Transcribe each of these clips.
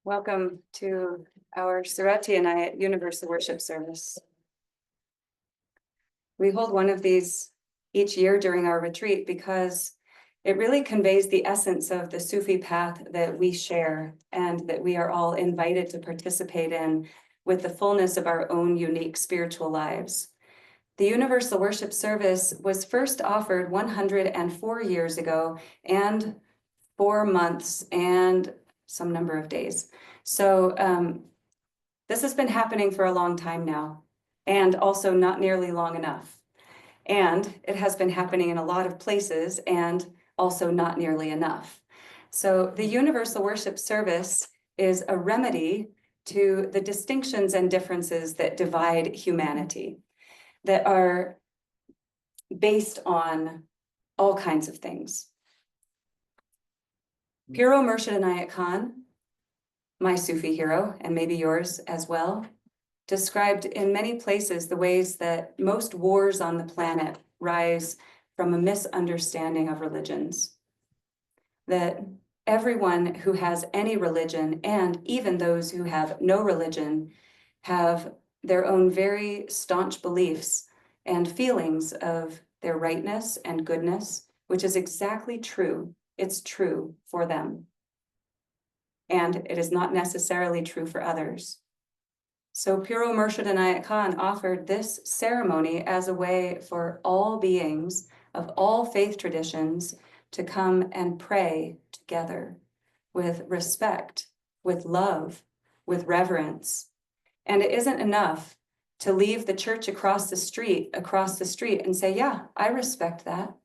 Welcome to our Sirat-i Inayat Universal Worship Service. We hold one of these each year during our retreat because it really conveys the essence of the Sufi path that we share and that we are all invited to participate in with the fullness of our own unique spiritual lives. The Universal Worship Service was first offered 104 years ago and 4 months and some number of days. So this has been happening for a long time now, and also not nearly long enough. And it has been happening in a lot of places and also not nearly enough. So the Universal Worship Service is a remedy to the distinctions and differences that divide humanity, that are based on all kinds of things. Piro Murshid Inayat Khan, my Sufi hero, and maybe yours as well, described in many places the ways that most wars on the planet rise from a misunderstanding of religions. That everyone who has any religion, and even those who have no religion, have their own very staunch beliefs and feelings of their rightness and goodness, which is exactly true. It's true for them. And it is not necessarily true for others. So Piro Murshid Inayat Khan offered this ceremony as a way for all beings of all faith traditions to come and pray together with respect, with love, with reverence. And it isn't enough to leave the church across the street and say, yeah, I respect that.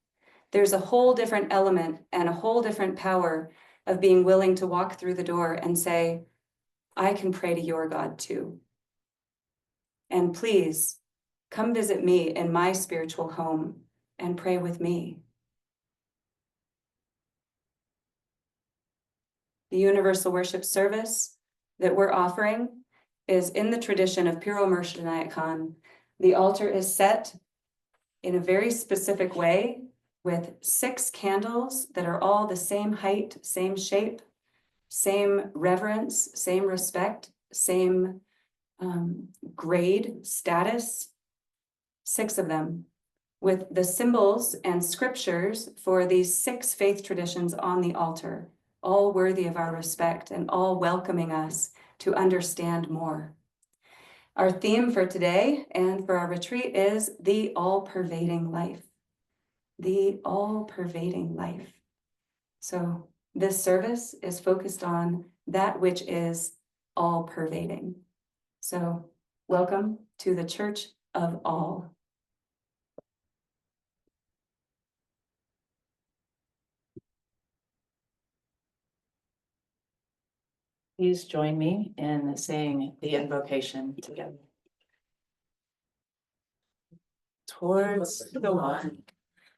There's a whole different element and a whole different power of being willing to walk through the door and say, I can pray to your God too. And please come visit me in my spiritual home and pray with me. The Universal Worship Service that we're offering is in the tradition of Piro Murshid Inayat Khan. The altar is set in a very specific way with 6 candles that are all the same height, same shape, same reverence, same respect, same grade, status, 6 of them, with the symbols and scriptures for these 6 faith traditions on the altar, all worthy of our respect and all welcoming us to understand more. Our theme for today and for our retreat is the all-pervading life. The all-pervading life. So this service is focused on that which is all-pervading. So welcome to the Church of All. Please join me in saying the invocation together. Towards the one,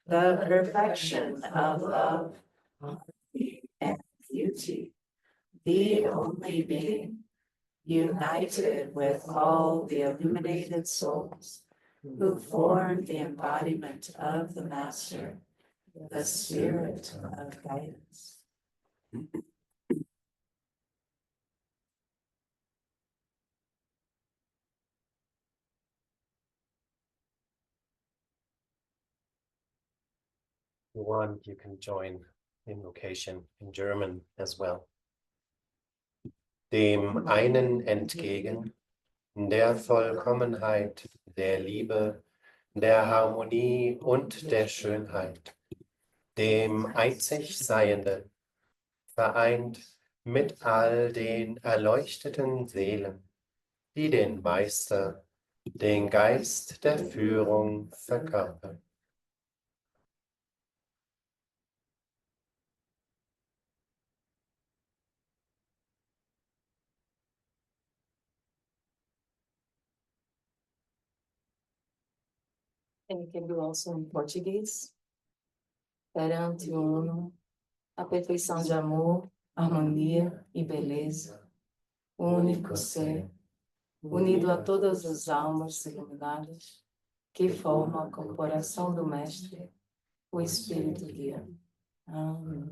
the perfection of love and beauty, the only being, united with all the illuminated souls who form the embodiment of the Master, the Spirit of guidance. you want, you can join invocation in German as well. Dem einen entgegen, der Vollkommenheit, der Liebe, der Harmonie und der Schönheit, dem einzig Seienden, vereint mit all den erleuchteten Seelen, die den Meister, den Geist der Führung verkörpern. And you can do also in Portuguese. Perante o uno, a perfeição de amor, harmonia e beleza, o único ser, unido a todas as almas iluminadas, que formam a corporação do Mestre, o Espírito guia. Amém.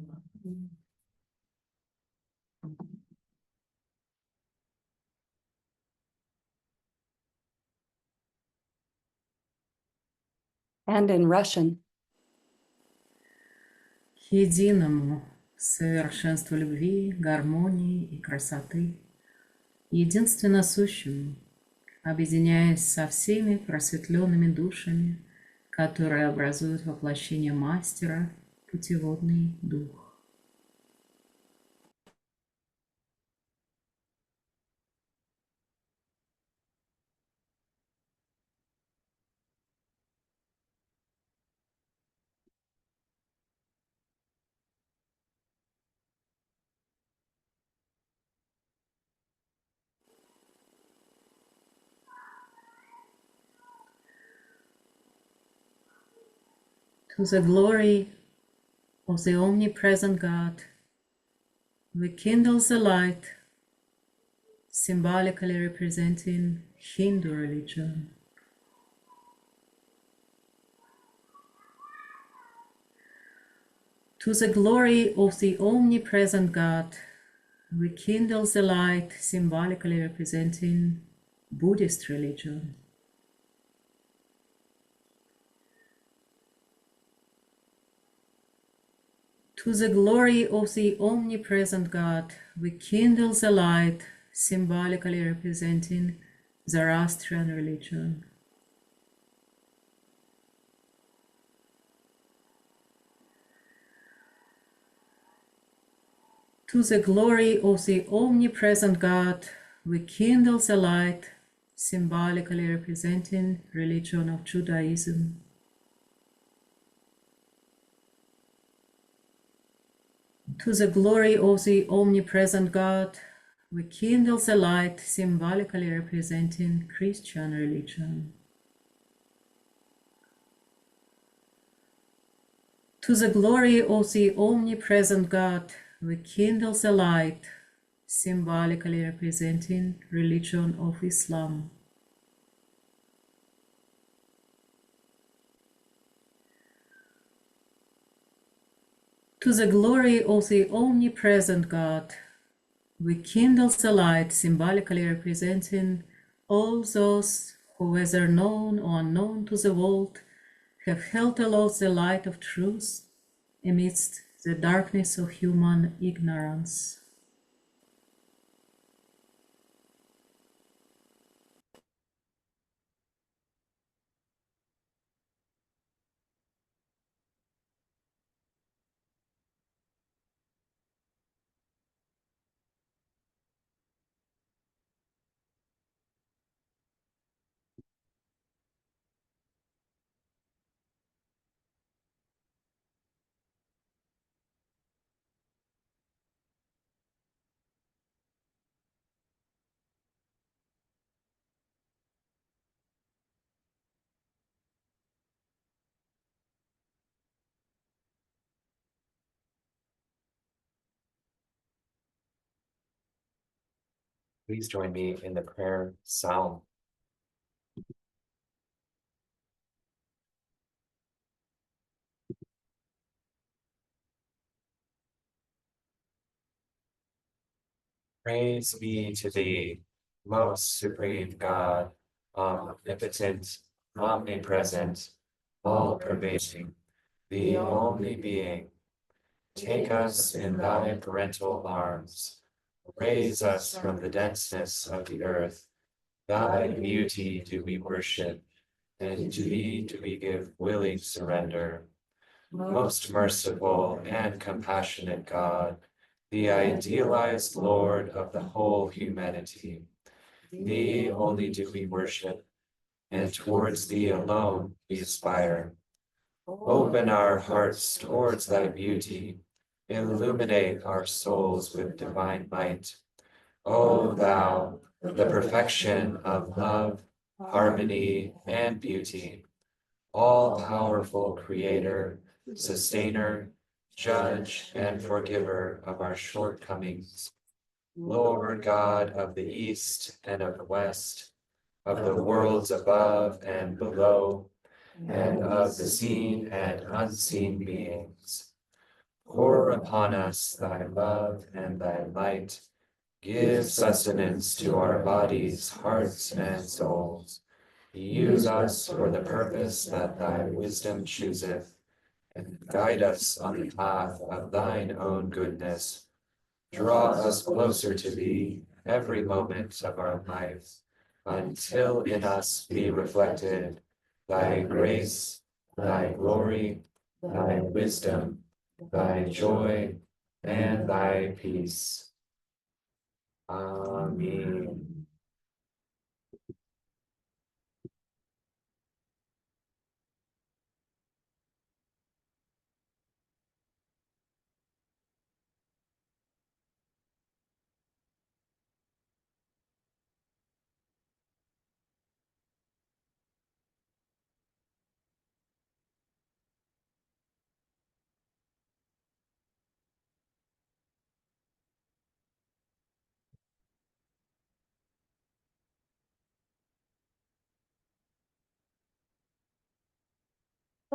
And in Russian. К единому совершенству любви, гармонии и красоты, единственно сущему, объединяясь со всеми просветленными душами, которые образуют воплощение мастера, путеводный дух. To the glory of the omnipresent God, we kindle the light, symbolically representing Hindu religion. To the glory of the omnipresent God, we kindle the light, symbolically representing Buddhist religion. To the glory of the omnipresent God, we kindle the light, symbolically representing Zoroastrian religion. To the glory of the omnipresent God, we kindle the light, symbolically representing religion of Judaism. To the glory of the omnipresent God, we kindle the light, symbolically representing Christian religion. To the glory of the omnipresent God, we kindle the light, symbolically representing religion of Islam. To the glory of the omnipresent God, we kindle the light, symbolically representing all those who, whether known or unknown to the world, have held aloft the light of truth amidst the darkness of human ignorance. Please join me in the prayer psalm. Praise be to thee, most supreme God, omnipotent, omnipresent, all-pervading, the only being. Take us in thy parental arms. Raise us from the denseness of the earth. Thy beauty do we worship, and to thee do we give willing surrender. Most merciful and compassionate God, the idealized Lord of the whole humanity, thee only do we worship, and towards thee alone we aspire. Open our hearts towards thy beauty, illuminate our souls with divine might. O thou, the perfection of love, harmony, and beauty, all-powerful creator, sustainer, judge, and forgiver of our shortcomings, Lord God of the East and of the West, of the worlds above and below, and of the seen and unseen beings. Pour upon us thy love and thy light. Give sustenance to our bodies, hearts, and souls. Use us for the purpose that thy wisdom chooseth, and guide us on the path of thine own goodness. Draw us closer to thee every moment of our life, until in us be reflected thy grace, thy glory, thy wisdom, thy joy, and thy peace. Amen.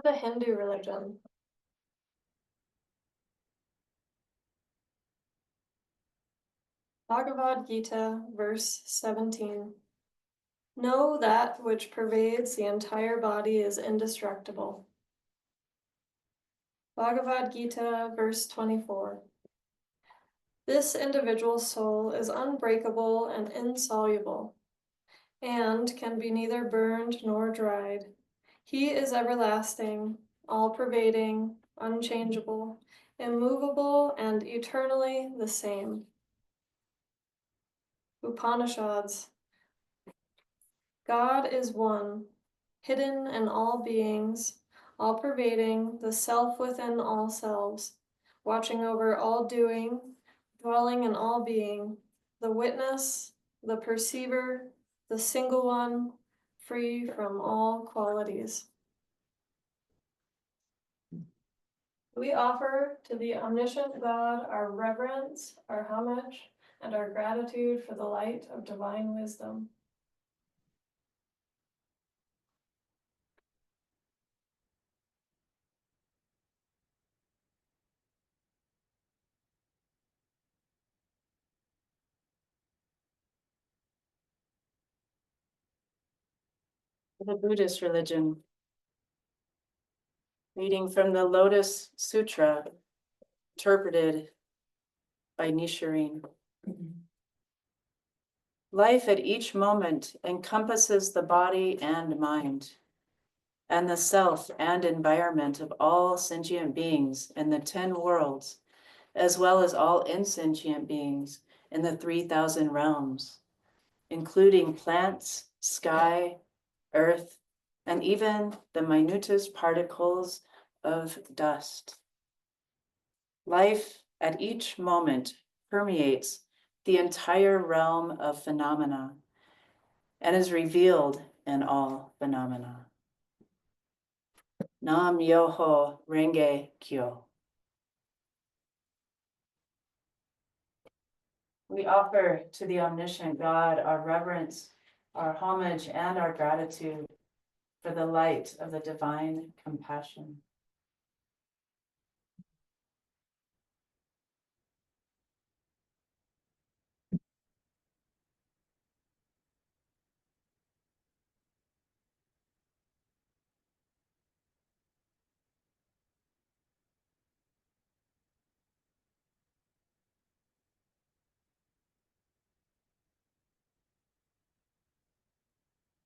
The Hindu religion. Bhagavad Gita, verse 17. Know that which pervades the entire body is indestructible. Bhagavad Gita, verse 24. This individual soul is unbreakable and insoluble, and can be neither burned nor dried. He is everlasting, all-pervading, unchangeable, immovable, and eternally the same. Upanishads. God is one, hidden in all beings, all-pervading, the self within all selves, watching over all doing, dwelling in all being, the witness, the perceiver, the single one, free from all qualities. We offer to the omniscient God our reverence, our homage, and our gratitude for the light of divine wisdom. The Buddhist religion. Reading from the Lotus Sutra, interpreted by Nichiren. Life at each moment encompasses the body and mind, and the self and environment of all sentient beings in the 10 worlds, as well as all insentient beings in the 3,000 realms, including plants, sky, earth, and even the minutest particles of dust. Life at each moment permeates the entire realm of phenomena and is revealed in all phenomena. Nam Myoho Renge Kyo. We offer to the omniscient God our reverence, our homage, and our gratitude for the light of the divine compassion.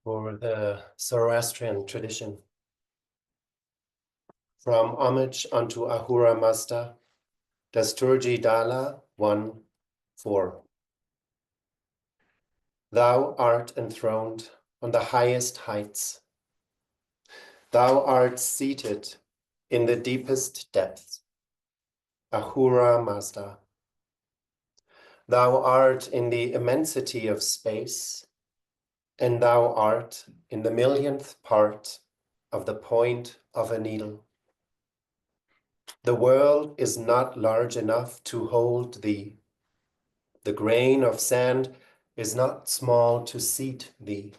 For the Zoroastrian tradition. From Homage unto Ahura Mazda, Dasturji Dala 1:4. Thou art enthroned on the highest heights. Thou art seated in the deepest depths. Ahura Mazda. Thou art in the immensity of space, and thou art in the millionth part of the point of a needle. The world is not large enough to hold thee. The grain of sand is not small to seat thee.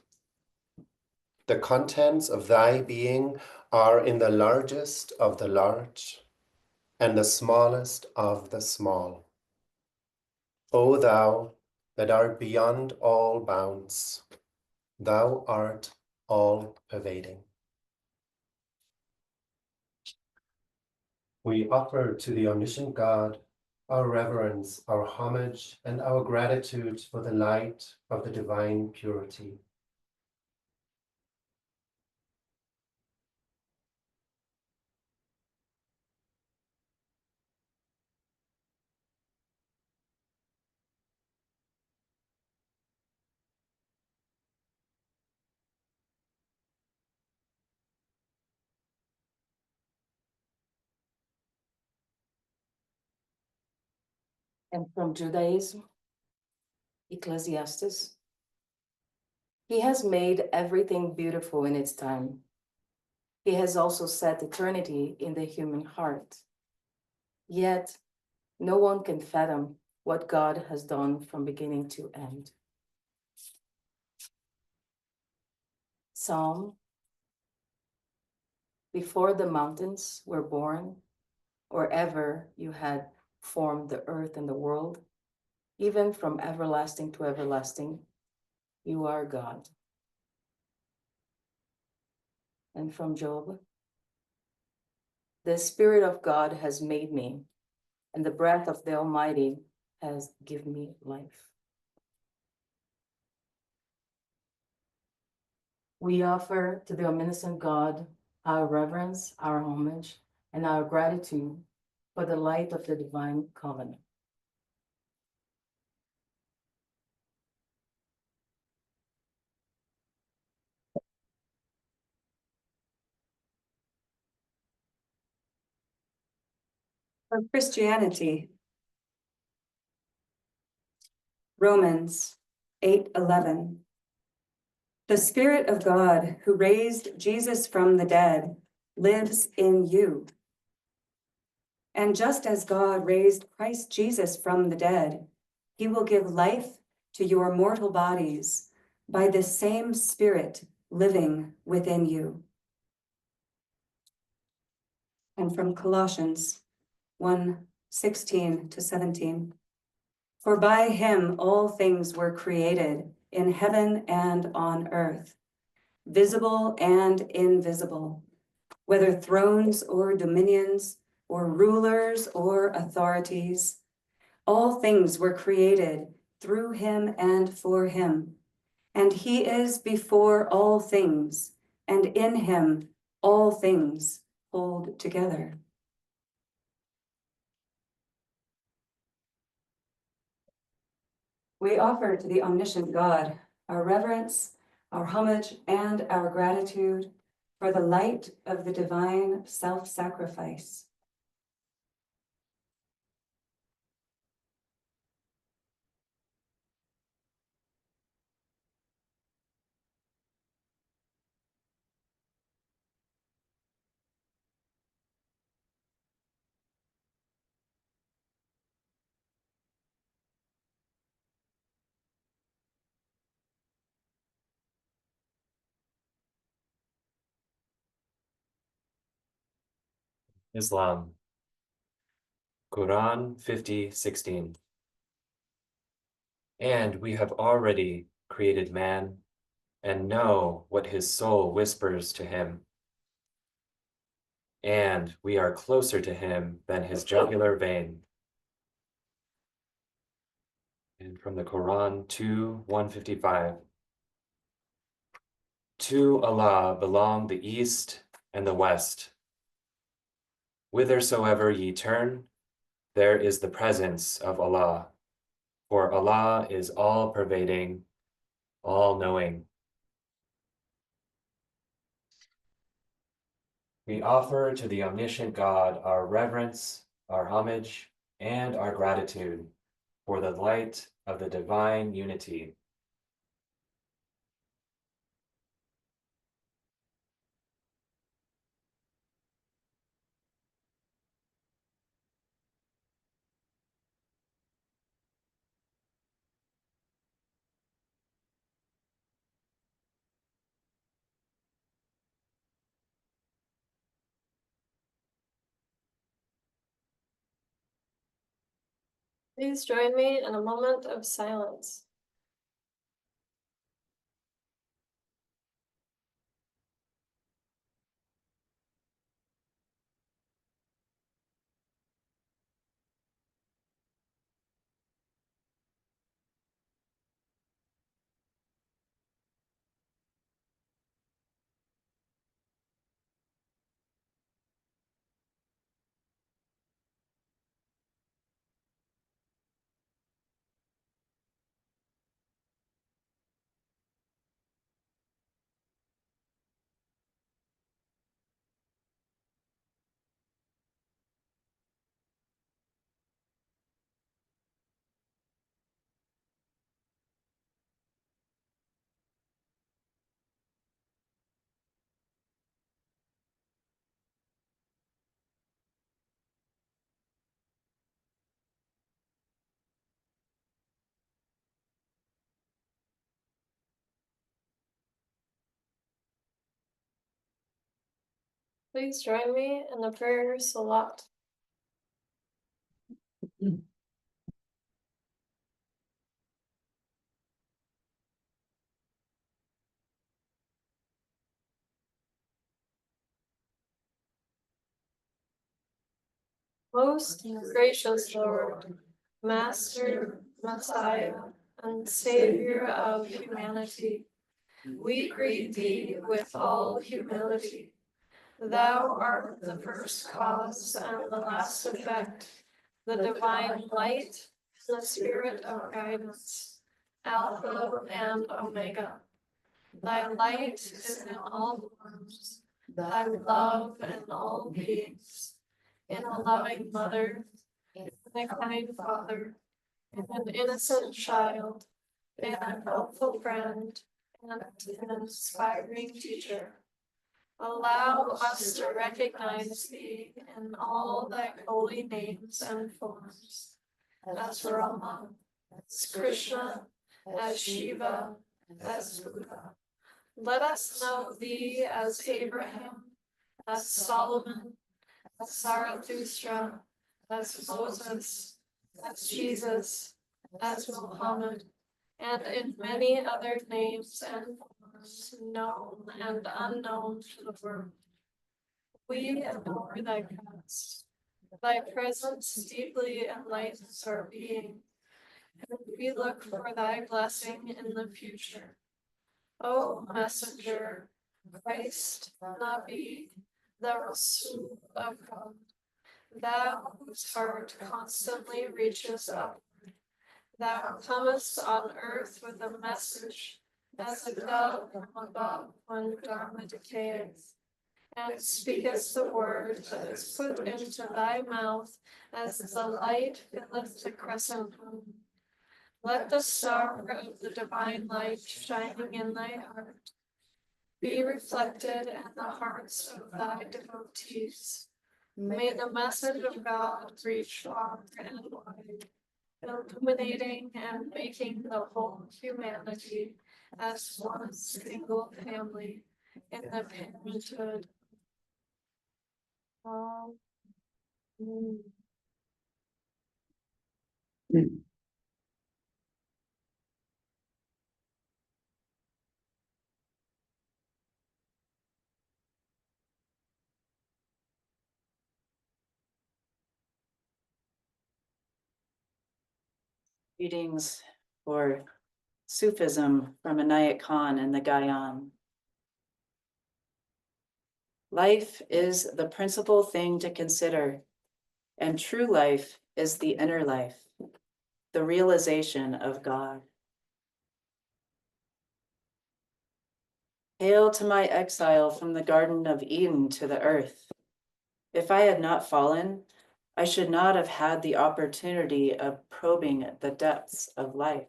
The contents of thy being are in the largest of the large and the smallest of the small. O thou that art beyond all bounds, thou art all-pervading. We offer to the omniscient God our reverence, our homage, and our gratitude for the light of the divine purity. And from Judaism, Ecclesiastes, he has made everything beautiful in its time. He has also set eternity in the human heart. Yet, no one can fathom what God has done from beginning to end. Psalm, before the mountains were born, or ever you had formed the earth and the world, even from everlasting to everlasting, you are God. And from Job, the Spirit of God has made me, and the breath of the Almighty has given me life. We offer to the omniscient God our reverence, our homage, and our gratitude for the light of the divine covenant. For Christianity, Romans 8:11. The Spirit of God who raised Jesus from the dead lives in you. And just as God raised Christ Jesus from the dead, he will give life to your mortal bodies by the same Spirit living within you. And from Colossians 1:16-17. For by him all things were created in heaven and on earth, visible and invisible, whether thrones or dominions or rulers or authorities. All things were created through him and for him, and he is before all things, and in him all things hold together. We offer to the omniscient God our reverence, our homage, and our gratitude for the light of the divine self-sacrifice. Islam, Quran 50:16. And we have already created man and know what his soul whispers to him. And we are closer to him than his jugular vein. And from the Quran 2:155. To Allah belong the east and the west. Whithersoever ye turn, there is the presence of Allah, for Allah is all-pervading, all-knowing. We offer to the omniscient God our reverence, our homage, and our gratitude for the light of the divine unity. Please join me in a moment of silence. Please join me in the prayer Salat. Most gracious Lord, Master, Messiah, and Savior of humanity, we greet thee with all humility. Thou art the first cause and the last effect, the divine light, and the spirit of guidance, Alpha and Omega. Thy light is in all forms, thy love in all beings, in a loving mother, in a kind father, in an innocent child, in a helpful friend, and an inspiring teacher. Allow us to recognize thee in all thy holy names and forms, as Rama, as Krishna, as Shiva, as Buddha. Let us know thee as Abraham, as Solomon, as Zarathustra, as Moses, as Jesus, as Muhammad, and in many other names and forms known and unknown to the world. We adore thy past. Thy presence deeply enlightens our being, and we look for thy blessing in the future. O Messenger, Christ, Nabi, the Rasul of God, thou whose heart constantly reaches up, thou comest on earth with a message, as a dove from above when Dharma decayeth, and speakest the word that is put into thy mouth as the light filleth the crescent moon. Let the star of the divine light shining in thy heart be reflected in the hearts of thy devotees. May the message of God reach far and wide, illuminating and making the whole humanity as one single family in the parenthood. Amen. Readings for Sufism from Inayat Khan and the Gayan. Life is the principal thing to consider, and true life is the inner life, the realization of God. Hail to my exile from the Garden of Eden to the earth. If I had not fallen, I should not have had the opportunity of probing the depths of life.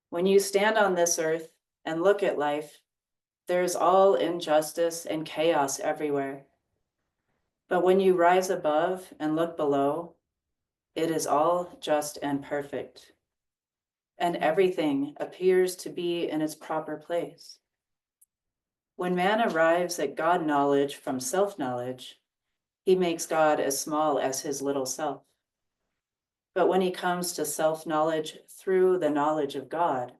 When you stand on this earth and look at life, there is all injustice and chaos everywhere. But when you rise above and look below, it is all just and perfect, and everything appears to be in its proper place. When man arrives at God knowledge from self-knowledge, he makes God as small as his little self. But when he comes to self-knowledge through the knowledge of God,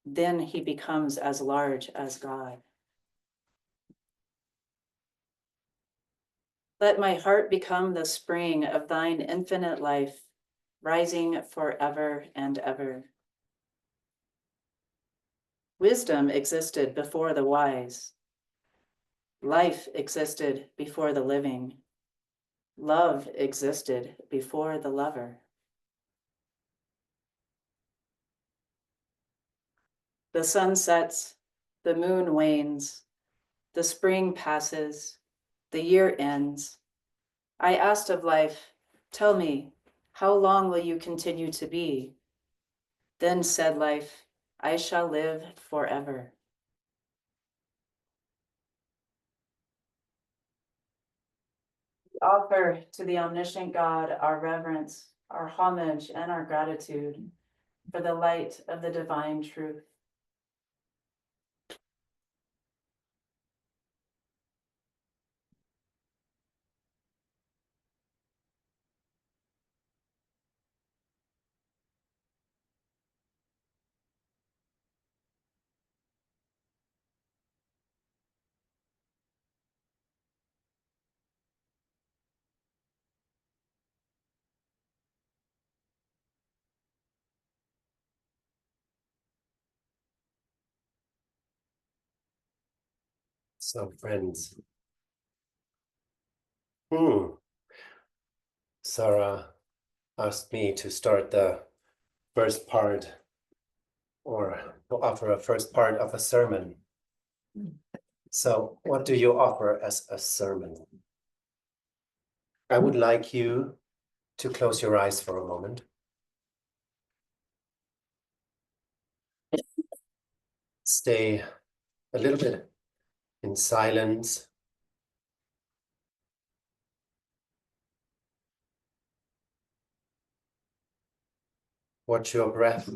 then he becomes as large as God. Let my heart become the spring of thine infinite life, rising forever and ever. Wisdom existed before the wise. Life existed before the living. Love existed before the lover. The sun sets, the moon wanes, the spring passes, the year ends. I asked of life, tell me, how long will you continue to be? Then said life, I shall live forever. We offer to the omniscient God our reverence, our homage, and our gratitude for the light of the divine truth. So, friends, Sarah asked me to start the first part, or to offer a first part of a sermon. So, what do you offer as a sermon? I would like you to close your eyes for a moment. Stay a little bit in silence. Watch your breath.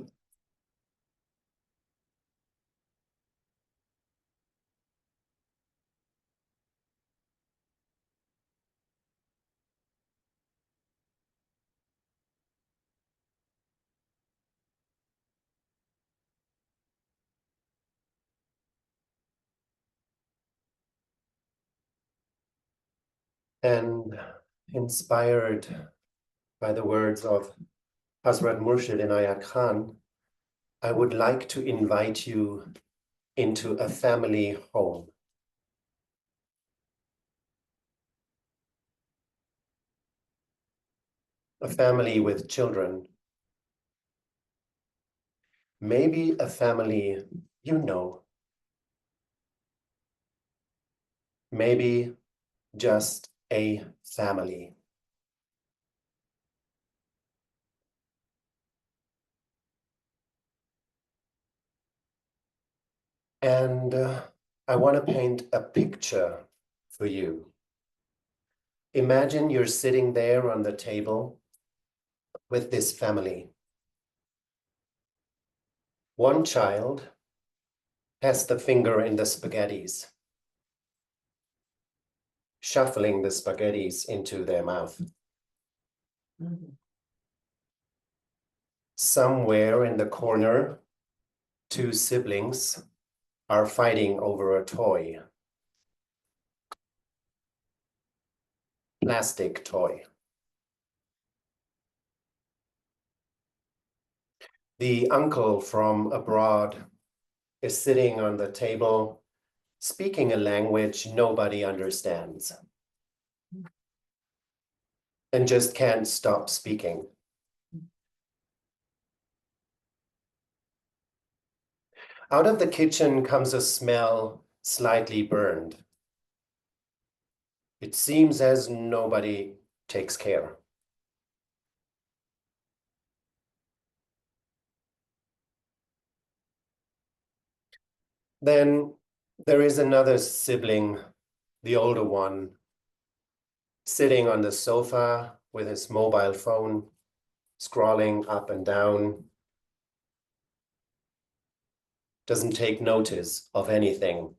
And inspired by the words of Hazrat Murshid Inayat Khan, I would like to invite you into a family home. A family with children. Maybe a family you know. Maybe just a family. And I want to paint a picture for you. Imagine you're sitting there on the table with this family. One child has the finger in the spaghettis, shuffling the spaghettis into their mouth. Somewhere in the corner, two siblings are fighting over a toy. Plastic toy. The uncle from abroad is sitting on the table, speaking a language nobody understands, and just can't stop speaking. Out of the kitchen comes a smell slightly burned. It seems as nobody takes care. Then there is another sibling, the older one, sitting on the sofa with his mobile phone, scrolling up and down, doesn't take notice of anything.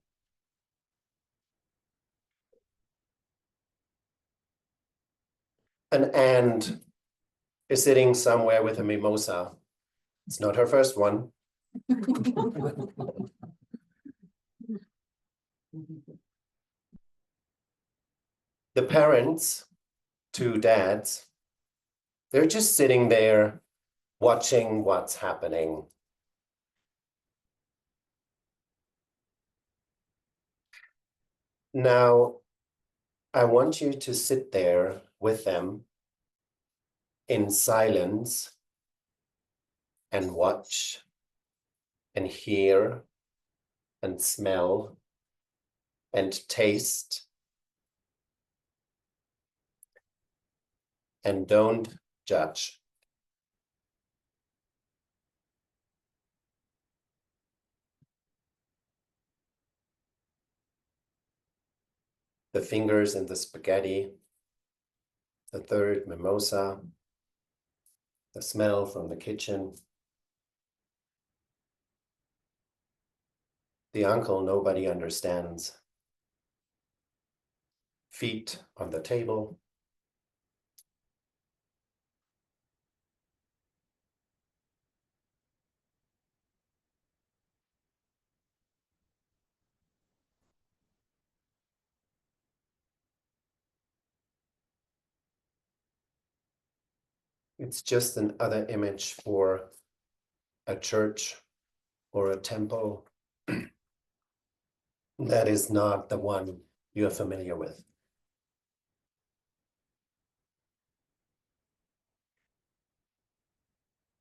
An aunt is sitting somewhere with a mimosa. It's not her first one. The parents, two dads, they're just sitting there watching what's happening. Now, I want you to sit there with them in silence and watch and hear and smell and taste, and don't judge. The fingers in the spaghetti, the third mimosa, the smell from the kitchen, the uncle nobody understands, feet on the table. It's just another image for a church or a temple that is not the one you're familiar with.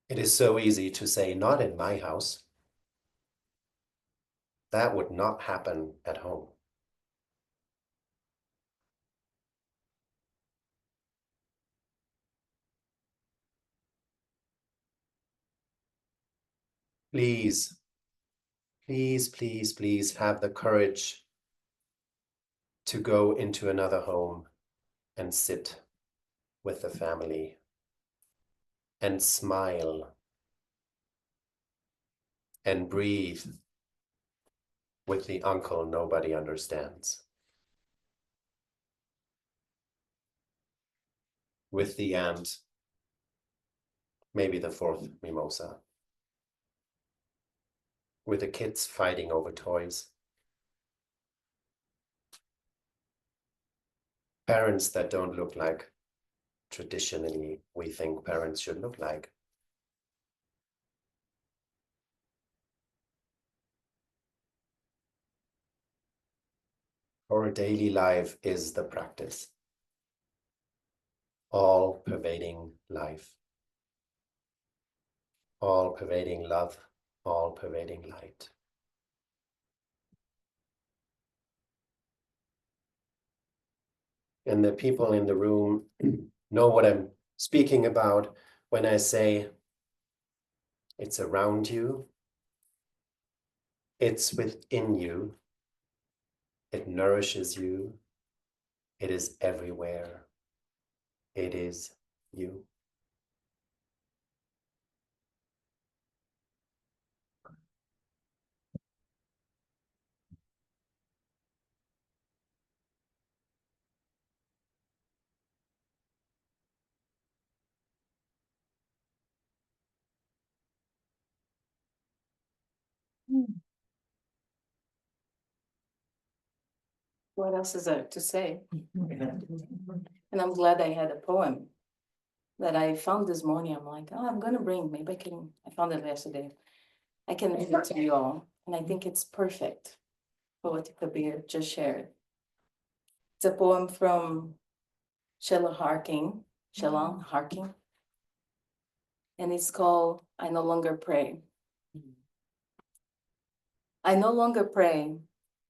It is so easy to say, not in my house. That would not happen at home. Please, please, please, please have the courage to go into another home and sit with the family and smile and breathe with the uncle nobody understands, with the aunt, maybe the fourth mimosa, with the kids fighting over toys, parents that don't look like traditionally we think parents should look like. Our daily life is the practice, all pervading life, all pervading love, all pervading light. And the people in the room know what I'm speaking about when I say it's around you, it's within you, it nourishes you, it is everywhere, it is you. What else is there to say? And I'm glad I had a poem that I found this morning. I'm like, oh, I'm gonna bring, maybe I found it yesterday. I can read it to you all. And I think it's perfect for what Kabir just shared. It's a poem from Shelley Harking, and it's called I No Longer Pray. I no longer pray.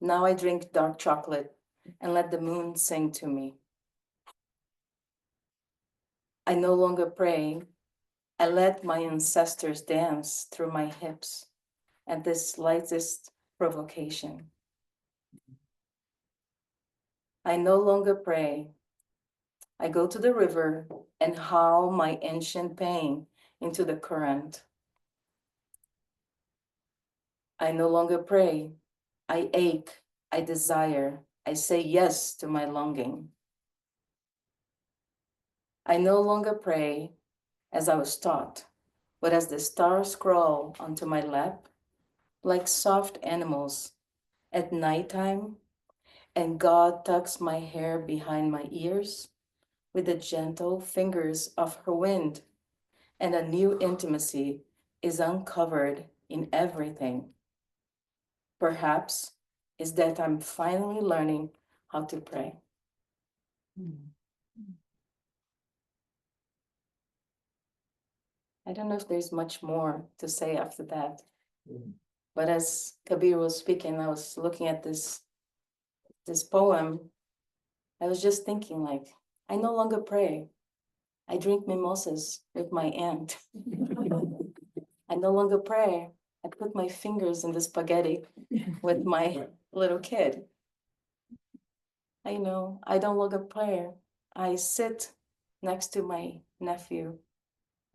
Now I drink dark chocolate and let the moon sing to me. I no longer pray. I let my ancestors dance through my hips at this slightest provocation. I no longer pray. I go to the river and howl my ancient pain into the current. I no longer pray. I ache. I desire. I say yes to my longing. I no longer pray as I was taught, but as the stars crawl onto my lap, like soft animals at nighttime, and God tucks my hair behind my ears with the gentle fingers of her wind, and a new intimacy is uncovered in everything. Perhaps is that I'm finally learning how to pray. I don't know if there's much more to say after that. But as Kabir was speaking, I was looking at this poem. I was just thinking, like, I no longer pray. I drink mimosas with my aunt. I no longer pray. I put my fingers in the spaghetti with my little kid. I know, I don't longer pray. I sit next to my nephew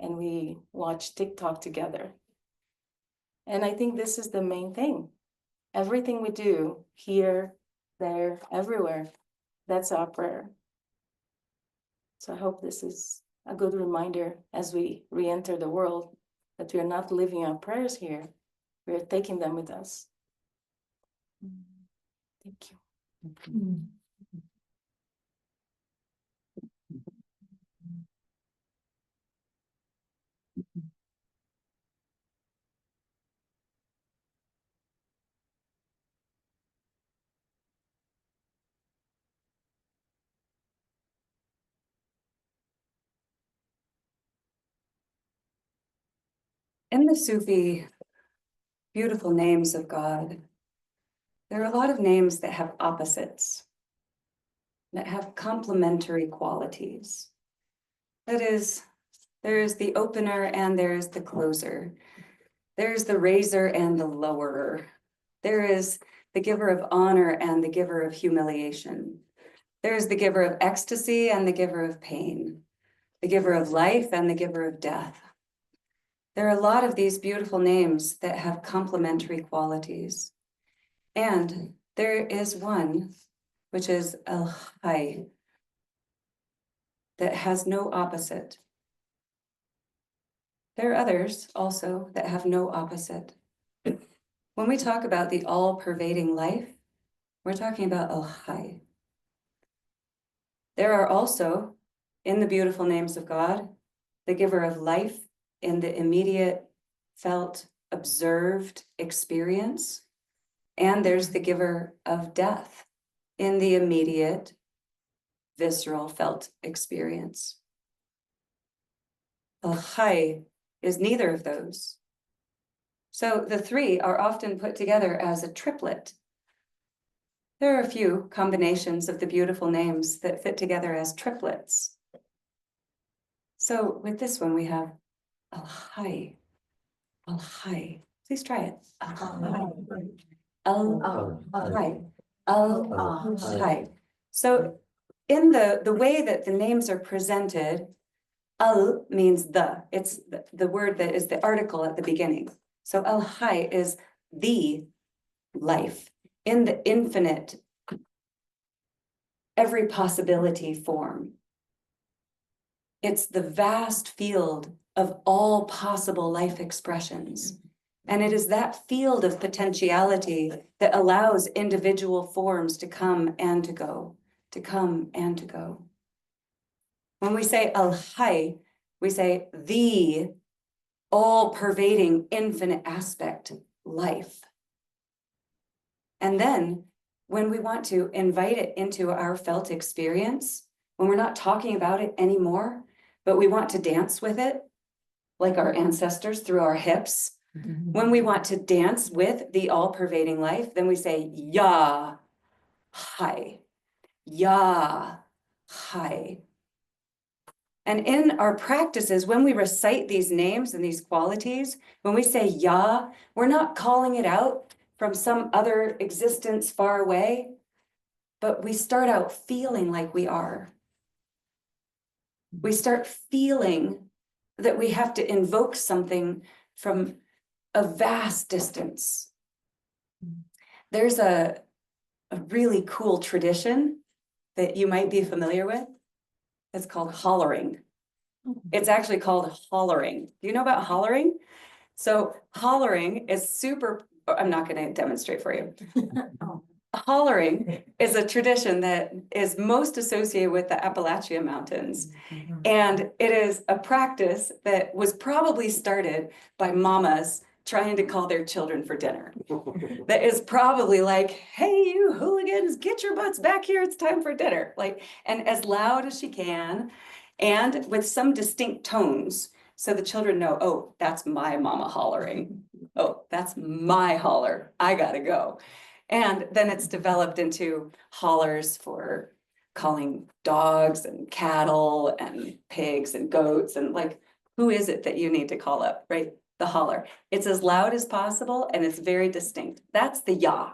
and we watch TikTok together. And I think this is the main thing. Everything we do, here, there, everywhere, that's our prayer. So I hope this is a good reminder as we re-enter the world that we are not living our prayers here, we are taking them with us. Thank you. In the Sufi beautiful names of God, there are a lot of names that have opposites, that have complementary qualities. That is, there is the opener and there is the closer. There's the raiser and the lowerer. There is the giver of honor and the giver of humiliation. There is the giver of ecstasy and the giver of pain, the giver of life and the giver of death. There are a lot of these beautiful names that have complementary qualities. And there is one, which is El Hay, that has no opposite. There are others also that have no opposite. When we talk about the all-pervading life, we're talking about El Hay. There are also, in the beautiful names of God, the giver of life in the immediate, felt, observed experience. And there's the giver of death in the immediate, visceral, felt experience. El Hay is neither of those. So the three are often put together as a triplet. There are a few combinations of the beautiful names that fit together as triplets. So with this one, we have El Hay, El Hay. Please try it. El Hay, El Hay. So in the way that the names are presented, Al means the. It's the word that is the article at the beginning. So El Hay is the life in the infinite, every possibility form. It's the vast field of all possible life expressions. And it is that field of potentiality that allows individual forms to come and to go, to come and to go. When we say El Hay, we say the all-pervading infinite aspect, life. And then when we want to invite it into our felt experience, when we're not talking about it anymore, but we want to dance with it, like our ancestors through our hips, when we want to dance with the all-pervading life, then we say Ya Hay, Ya Hay. And in our practices, when we recite these names and these qualities, when we say Ya, we're not calling it out from some other existence far away, but we start out feeling like we are. We start feeling that we have to invoke something from a vast distance. There's a really cool tradition that you might be familiar with. It's called hollering. It's actually called hollering. Do you know about hollering? So hollering is super, I'm not going to demonstrate for you. Hollering is a tradition that is most associated with the Appalachian Mountains. And it is a practice that was probably started by mamas trying to call their children for dinner. That is probably like, hey, you hooligans, get your butts back here. It's time for dinner. Like, and as loud as she can, and with some distinct tones. So the children know, oh, that's my mama hollering. Oh, that's my holler. I gotta go. And then it's developed into hollers for calling dogs and cattle and pigs and goats and like, who is it that you need to call up, right? The holler. It's as loud as possible and it's very distinct. That's the Ya.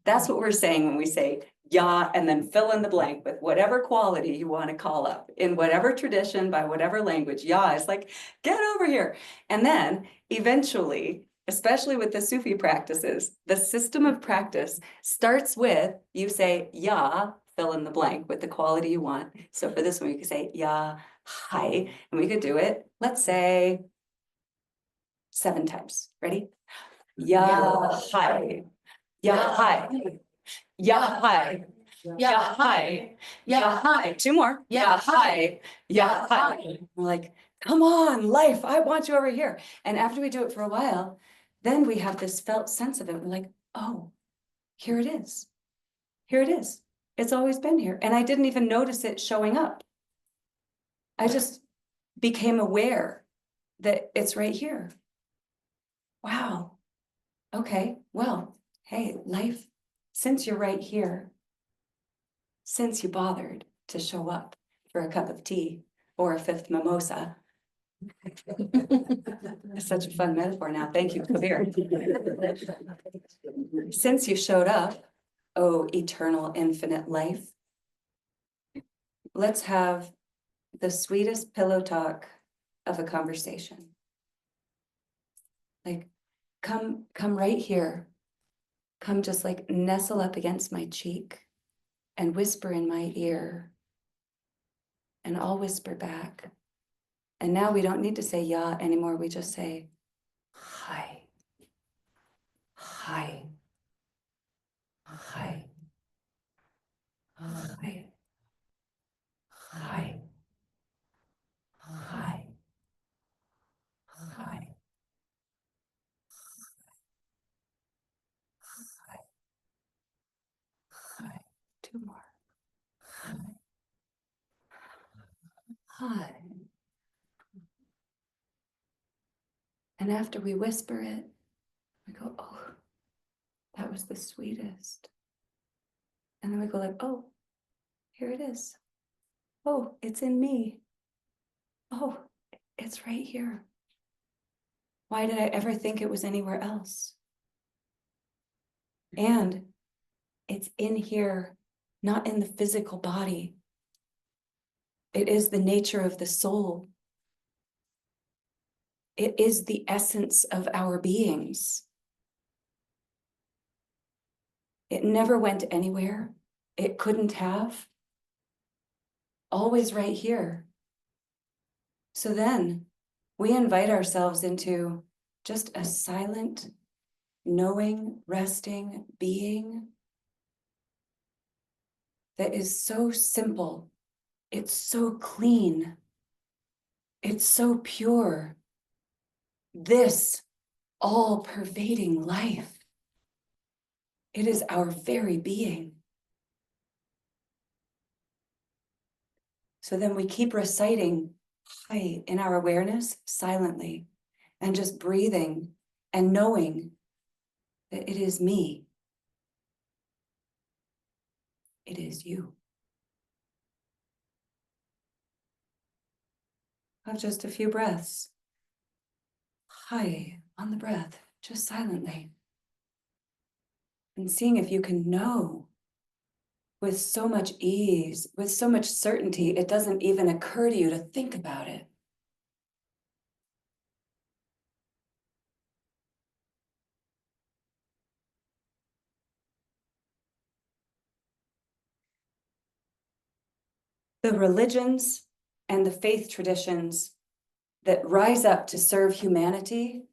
That's what we're saying when we say Ya and then fill in the blank with whatever quality you want to call up in whatever tradition, by whatever language. Ya is like, get over here. And then eventually, especially with the Sufi practices, the system of practice starts with, you say Ya, fill in the blank with the quality you want. So for this one, you could say Ya Hay, and we could do it, let's say 7 times. Ready? Ya Hay, Ya Hay, Ya Hay, Ya Hay, Ya Hay. 2 more. Ya Hay, Ya Hay. We're like, come on, life, I want you over here. And after we do it for a while, then we have this felt sense of it. We're like, oh, here it is. Here it is. It's always been here. And I didn't even notice it showing up. I just became aware that it's right here. Wow. Okay, well, hey, life, since you're right here, since you bothered to show up for a cup of tea or a fifth mimosa. It's such a fun metaphor now. Thank you, Kabir. Since you showed up, oh, eternal, infinite life, let's have the sweetest pillow talk of a conversation. Like, come right here. Come just like nestle up against my cheek and whisper in my ear. And I'll whisper back. And now we don't need to say ya anymore. We just say, hi, hi, hi, hi, hi, hi, hi. Two more. Hi. And after we whisper it, we go, oh, that was the sweetest. And then we go like, oh, here it is. Oh, it's in me. Oh, it's right here. Why did I ever think it was anywhere else? And it's in here, not in the physical body. It is the nature of the soul. It is the essence of our beings. It never went anywhere. It couldn't have. Always right here. So then we invite ourselves into just a silent, knowing, resting being that is so simple. It's so clean. It's so pure. This all-pervading life. It is our very being. So then we keep reciting hi in our awareness silently and just breathing and knowing that it is me. It is you. Have just a few breaths. Hi on the breath, just silently. And seeing if you can know with so much ease, with so much certainty, it doesn't even occur to you to think about it. The religions and the faith traditions that rise up to serve humanity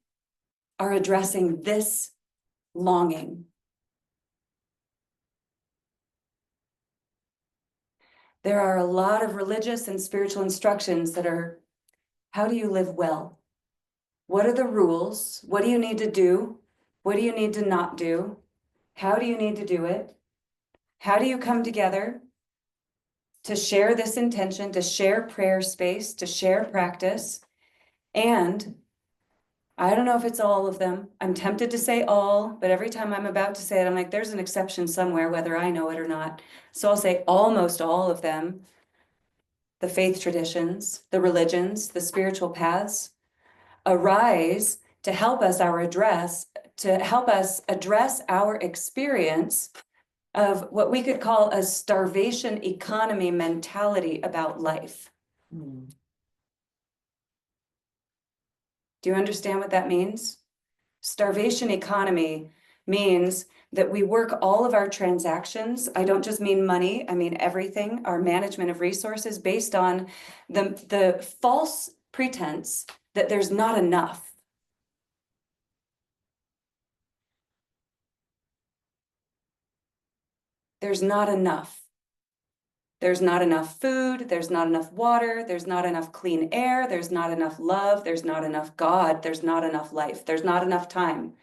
are addressing this longing. There are a lot of religious and spiritual instructions that are, how do you live well? What are the rules? What do you need to do? What do you need to not do? How do you need to do it? How do you come together to share this intention, to share prayer space, to share practice? And I don't know if it's all of them. I'm tempted to say all, but every time I'm about to say it, I'm like, there's an exception somewhere, whether I know it or not. So I'll say almost all of them. The faith traditions, the religions, the spiritual paths arise to help us address our experience of what we could call a starvation economy mentality about life. Do you understand what that means? Starvation economy means that we work all of our transactions. I don't just mean money, I mean everything, our management of resources based on the false pretense that there's not enough. There's not enough. There's not enough food, there's not enough water, there's not enough clean air, there's not enough love, there's not enough God, there's not enough life, there's not enough time,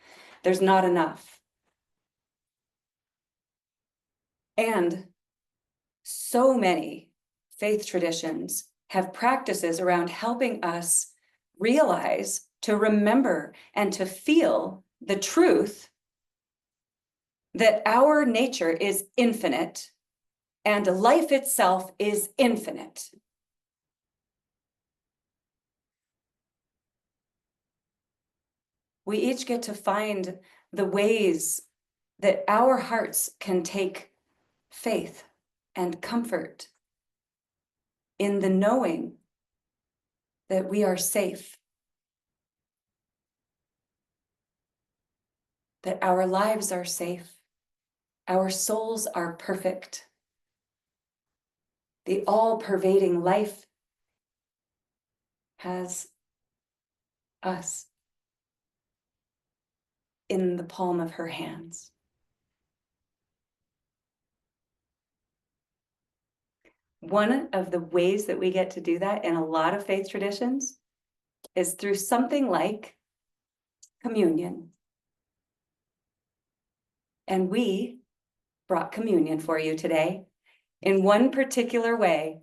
there's not enough. And so many faith traditions have practices around helping us realize, to remember, and to feel the truth that our nature is infinite and life itself is infinite. We each get to find the ways that our hearts can take faith and comfort in the knowing that we are safe, that our lives are safe, our souls are perfect. The all-pervading life has us in the palm of her hands. One of the ways that we get to do that in a lot of faith traditions is through something like communion. And we brought communion for you today in one particular way,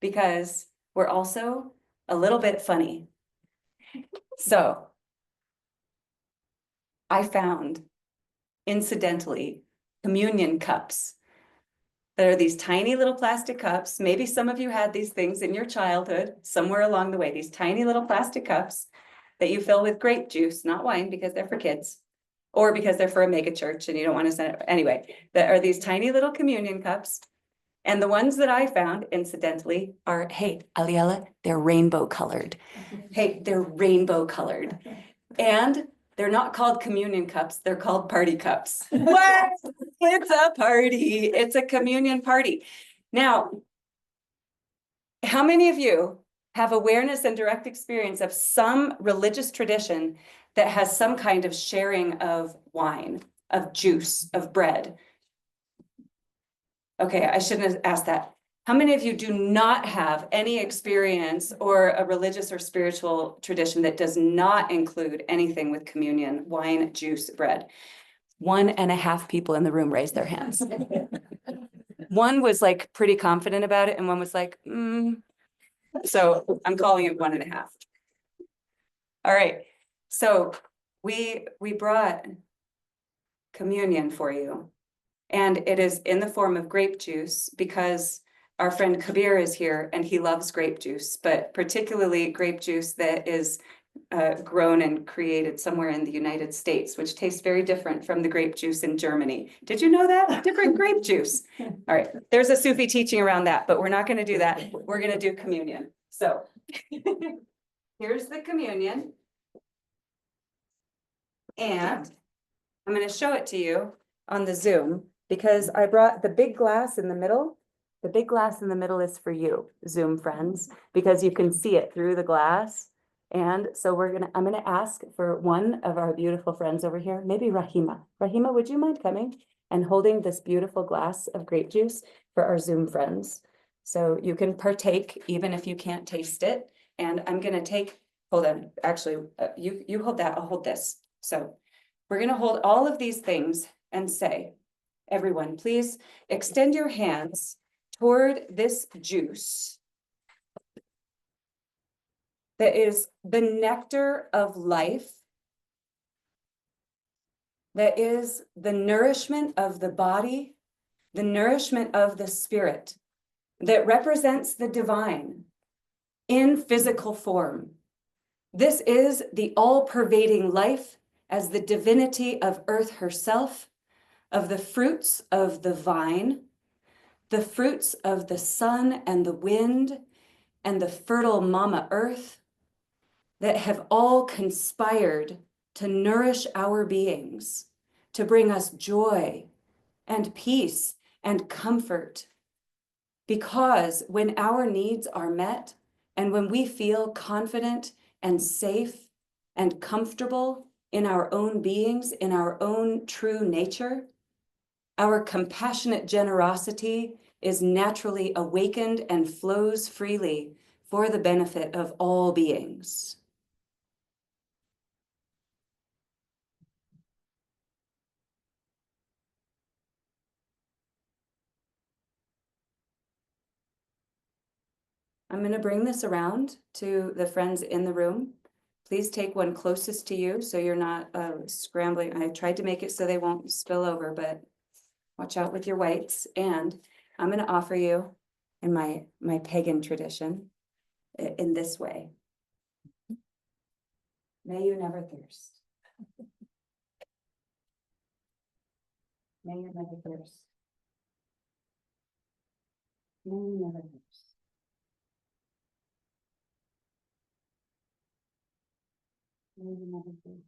because we're also a little bit funny. So I found, incidentally, communion cups. There are these tiny little plastic cups. Maybe some of you had these things in your childhood, somewhere along the way, these tiny little plastic cups that you fill with grape juice, not wine, because they're for kids, or because they're for a mega church and you don't want to send it. Anyway, there are these tiny little communion cups. And the ones that I found, incidentally, are, hey, Aliela, they're rainbow colored. Hey, they're rainbow colored. And they're not called communion cups, they're called party cups. What? It's a party. It's a communion party. Now, how many of you have awareness and direct experience of some religious tradition that has some kind of sharing of wine, of juice, of bread? Okay, I shouldn't have asked that. How many of you do not have any experience or a religious or spiritual tradition that does not include anything with communion, wine, juice, bread? 1.5 people in the room raised their hands. One was like pretty confident about it, and one was like, So I'm calling it 1.5. All right, so we brought communion for you, and it is in the form of grape juice because our friend Kabir is here and he loves grape juice, but particularly grape juice that is grown and created somewhere in the United States, which tastes very different from the grape juice in Germany. Did you know that? Different grape juice. All right, there's a Sufi teaching around that, but we're not going to do that. We're going to do communion. So here's the communion. And I'm going to show it to you on the Zoom because I brought the big glass in the middle. The big glass in the middle is for you, Zoom friends, because you can see it through the glass. And so I'm gonna ask for one of our beautiful friends over here, maybe Rahima. Rahima, would you mind coming and holding this beautiful glass of grape juice for our Zoom friends? So you can partake even if you can't taste it. And I'm gonna hold on, actually, you hold that, I'll hold this. So we're gonna hold all of these things and say, everyone, please extend your hands toward this juice that is the nectar of life, that is the nourishment of the body, the nourishment of the spirit, that represents the divine in physical form. This is the all-pervading life as the divinity of earth herself, of the fruits of the vine, the fruits of the sun and the wind, and the fertile Mama Earth, that have all conspired to nourish our beings, to bring us joy and peace and comfort. Because when our needs are met, and when we feel confident and safe and comfortable in our own beings, in our own true nature, our compassionate generosity is naturally awakened and flows freely for the benefit of all beings. I'm going to bring this around to the friends in the room. Please take one closest to you so you're not scrambling. I tried to make it so they won't spill over, but watch out with your whites. And I'm going to offer you in my pagan tradition in this way. May you never thirst. May you never thirst. May you never thirst. May you never thirst.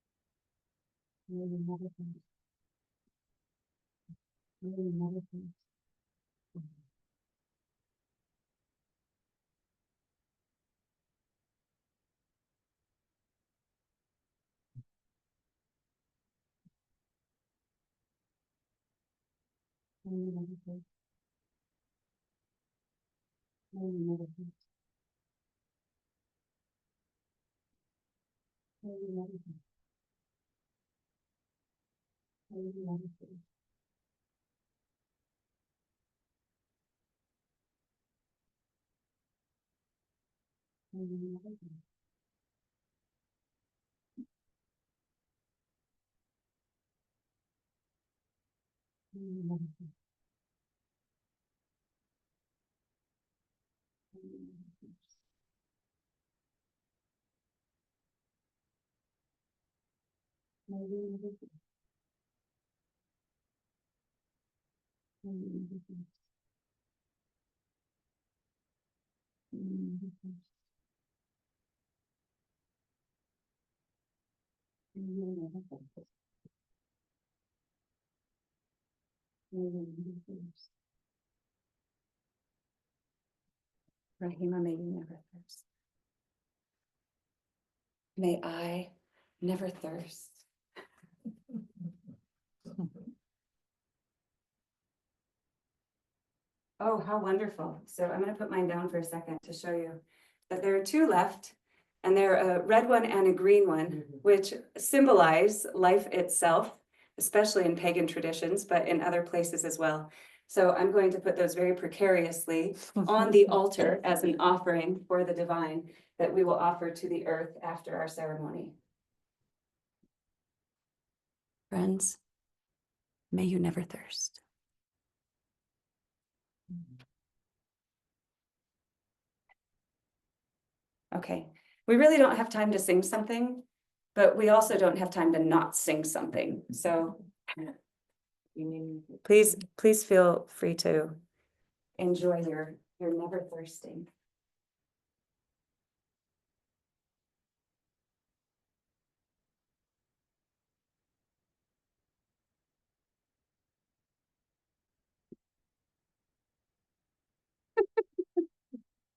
May you never thirst. May you never thirst. Rahima, may you never thirst. May I never thirst. Oh, how wonderful. So I'm going to put mine down for a second to show you that there are two left, and they're a red one and a green one, which symbolize life itself, especially in pagan traditions, but in other places as well. So I'm going to put those very precariously on the altar as an offering for the divine that we will offer to the earth after our ceremony. Friends, may you never thirst. Okay, we really don't have time to sing something, but we also don't have time to not sing something. So please feel free to enjoy your never thirsting.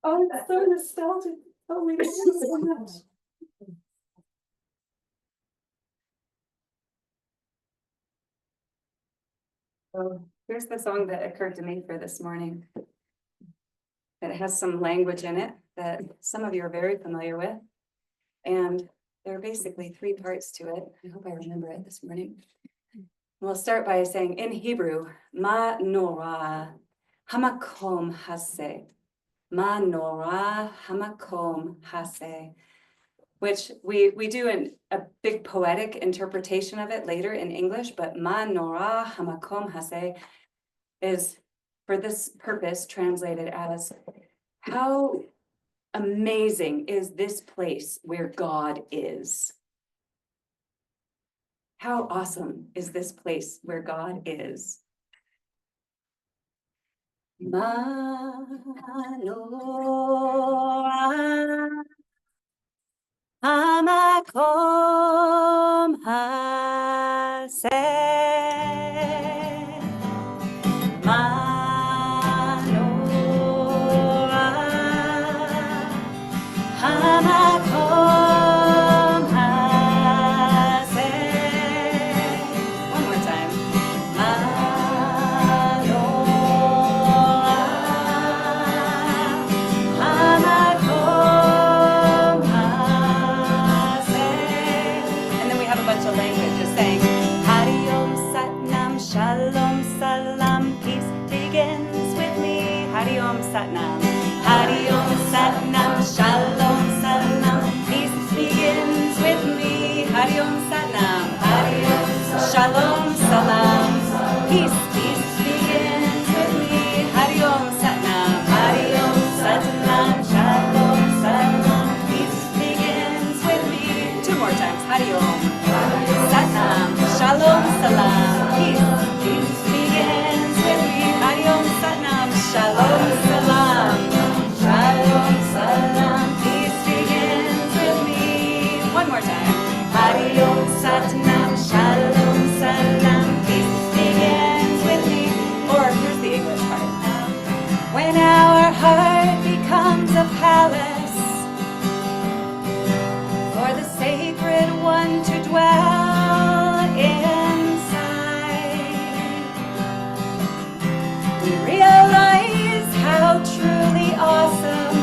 Oh, it's so nostalgic. Oh my goodness, so much. So here's the song that occurred to me for this morning. It has some language in it that some of you are very familiar with. And there are basically three parts to it. I hope I remember it this morning. We'll start by saying in Hebrew, Ma Norah Hamakom Hase. Ma Norah Hamakom Hase. Which we do a big poetic interpretation of it later in English, but Ma Norah Hamakom Hase is for this purpose translated as how amazing is this place where God is. How awesome is this place where God is. Ma Norah Hamakom Hase. Ma Norah Hamakom Hase. Shalom Salam, peace begins with me. Hari Om Satnam, Hari Om Satnam, Shalom Salam, peace begins with me. Hari Om Satnam, Hari Om Shalom Salam, peace begins with me. Hari Om Satnam, Hari Om Satnam, Shalom Salam, peace begins with me. Two more times, Hari Om Satnam, Shalom Salam, peace begins with me. Hari Om Satnam, Shalom Salam, Shalom Salam, peace begins with me. One more time. Hari Om Satnam, Shalom Salam, peace begins with me. Or here's the English part. When our heart becomes a palace for the sacred one to dwell inside, we realize how truly awesome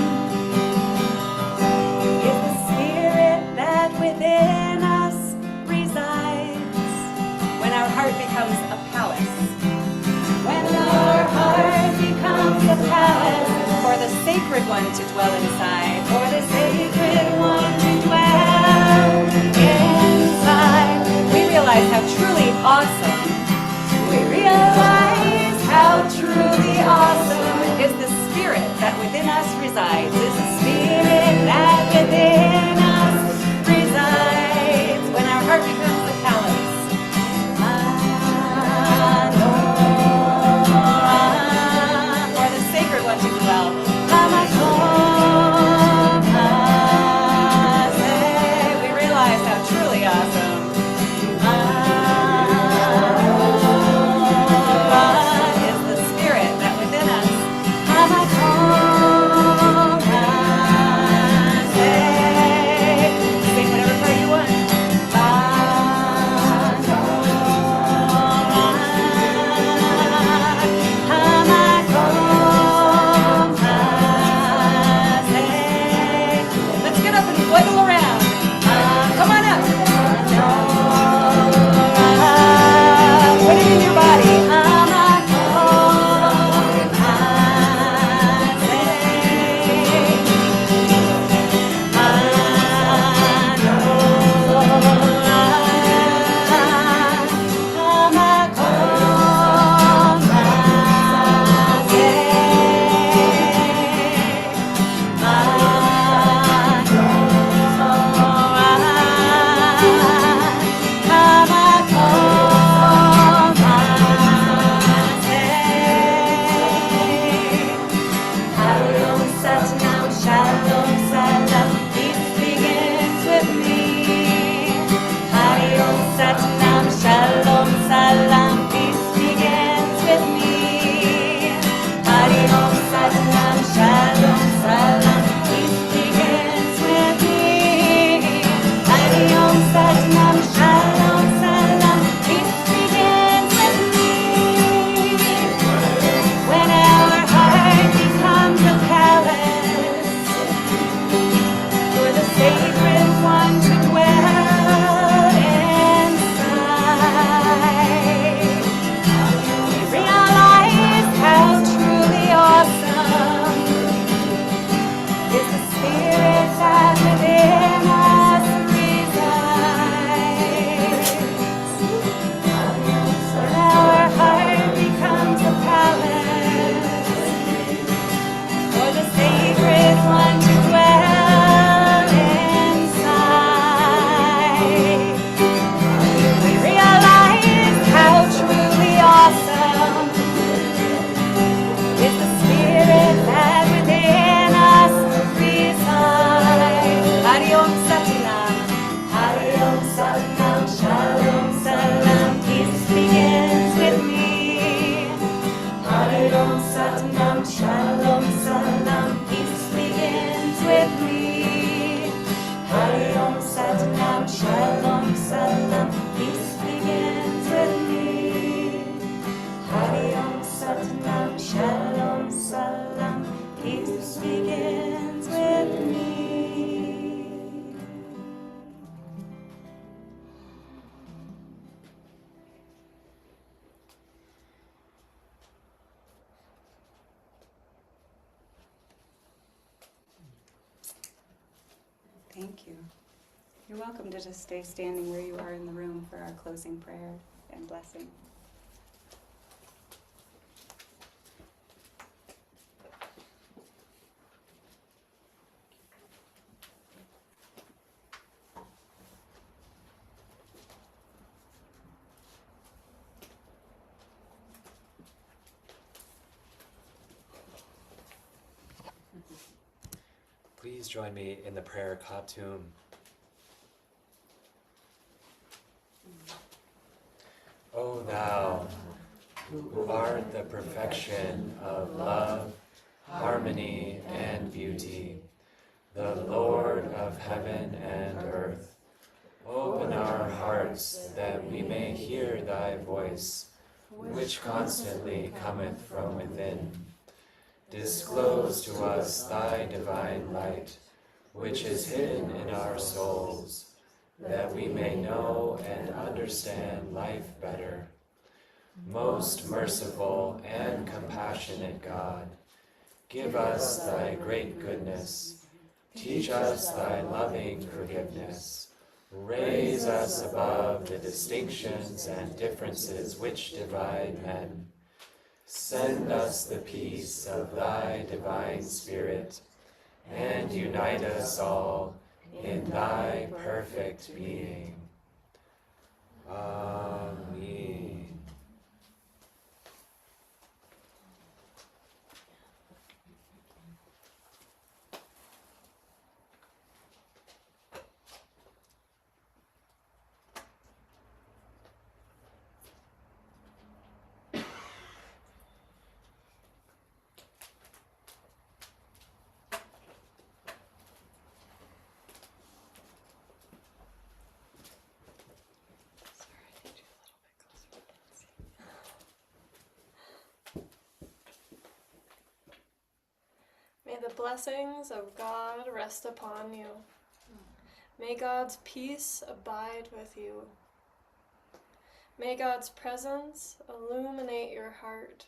is the spirit that within us resides. When our heart becomes a palace, when our heart becomes a palace for the sacred one to dwell inside, for the sacred one to dwell inside, we realize how truly awesome, we realize how truly awesome is the spirit that within us resides, is the spirit that within us resides. When our heart becomes a palace, for the sacred one to dwell, we realize how truly awesome. Thank you. You're welcome to just stay standing where you are in the room for our closing prayer and blessing. Please join me in the prayer Khatum. O thou, who art the perfection of love, harmony, and beauty, the Lord of heaven and earth, open our hearts that we may hear thy voice, which constantly cometh from within. Disclose to us thy divine light, which is hidden in our souls, that we may know and understand life better. Most merciful and compassionate God, give us thy great goodness. Teach us thy loving forgiveness. Raise us above the distinctions and differences which divide men. Send us the peace of thy divine Spirit, and unite us all in thy perfect being. Amen. May the blessings of God rest upon you. May God's peace abide with you. May God's presence illuminate your heart,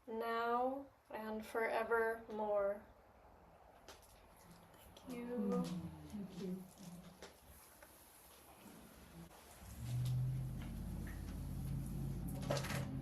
now and forevermore. Thank you. Thank you.